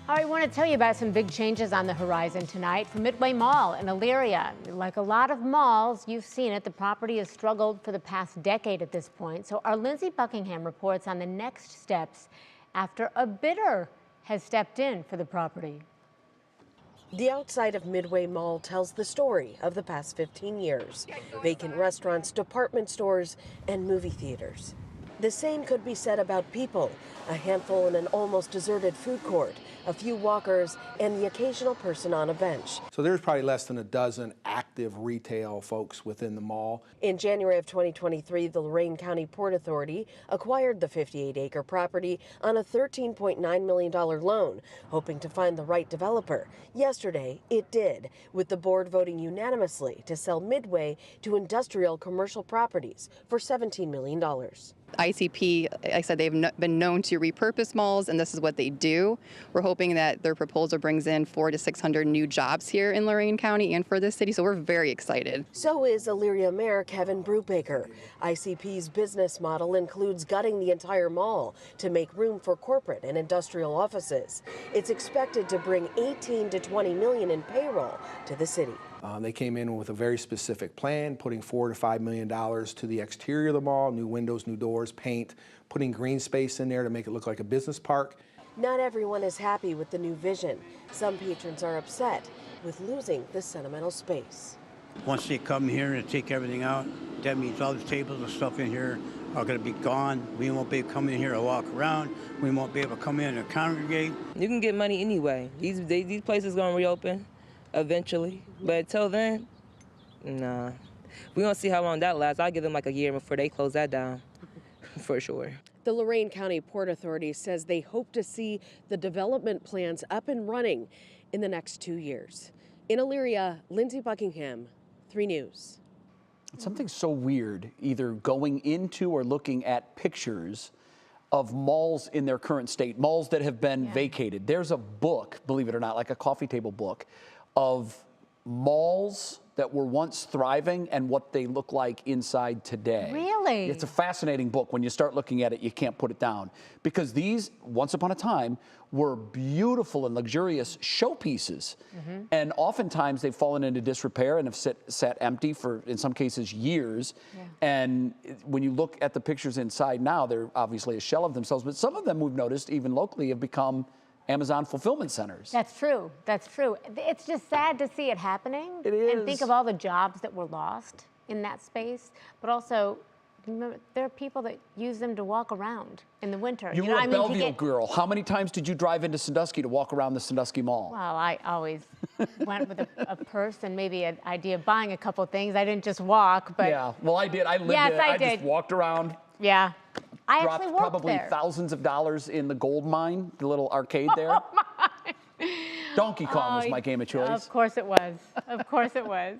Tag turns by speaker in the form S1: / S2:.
S1: All right, I want to tell you about some big changes on the horizon tonight for Midway Mall in Elyria. Like a lot of malls, you've seen it, the property has struggled for the past decade at this point. So our Lindsay Buckingham reports on the next steps after a bidder has stepped in for the property.
S2: The outside of Midway Mall tells the story of the past 15 years. Vacant restaurants, department stores, and movie theaters. The same could be said about people. A handful in an almost deserted food court, a few walkers, and the occasional person on a bench.
S3: So there's probably less than a dozen active retail folks within the mall.
S2: In January of 2023, the Lorain County Port Authority acquired the 58-acre property on a $13.9 million loan, hoping to find the right developer. Yesterday, it did, with the board voting unanimously to sell Midway to Industrial Commercial Properties for $17 million.
S4: ICP, like I said, they've been known to repurpose malls, and this is what they do. We're hoping that their proposal brings in 400 to 600 new jobs here in Lorain County and for the city, so we're very excited.
S2: So is Elyria Mayor Kevin Brubaker. ICP's business model includes gutting the entire mall to make room for corporate and industrial offices. It's expected to bring 18 to 20 million in payroll to the city.
S3: They came in with a very specific plan, putting $4 to $5 million to the exterior of the mall, new windows, new doors, paint, putting green space in there to make it look like a business park.
S2: Not everyone is happy with the new vision. Some patrons are upset with losing the sentimental space.
S5: Once they come here and take everything out, that means all the tables and stuff in here are going to be gone. We won't be able to come in here and walk around. We won't be able to come in and congregate.
S6: You can get money anyway. These places going to reopen eventually, but until then, nah. We're going to see how long that lasts. I'll give them like a year before they close that down, for sure.
S2: The Lorain County Port Authority says they hope to see the development plans up and running in the next 2 years. In Elyria, Lindsay Buckingham, 3 News.
S7: It's something so weird, either going into or looking at pictures of malls in their current state, malls that have been vacated. There's a book, believe it or not, like a coffee table book, of malls that were once thriving and what they look like inside today.
S1: Really?
S7: It's a fascinating book. When you start looking at it, you can't put it down. Because these, once upon a time, were beautiful and luxurious showpieces. And oftentimes they've fallen into disrepair and have sat empty for, in some cases, years. And when you look at the pictures inside now, they're obviously a shell of themselves. But some of them, we've noticed, even locally, have become Amazon fulfillment centers.
S1: That's true. That's true. It's just sad to see it happening.
S7: It is.
S1: And think of all the jobs that were lost in that space. But also, remember, there are people that use them to walk around in the winter.
S7: You were a Belleville girl. How many times did you drive into Sandusky to walk around the Sandusky Mall?
S1: Well, I always went with a purse and maybe an idea of buying a couple things. I didn't just walk, but
S7: Yeah, well, I did. I lived
S1: Yes,
S7: it.
S1: I
S7: just
S1: did.
S7: walked around.
S1: yeah. I
S7: Dropped
S1: actually worked
S7: probably
S1: there.
S7: thousands of dollars in the gold mine, the little arcade there. Donkey Kong was my game of choice.
S1: Of course it was. Of course it was.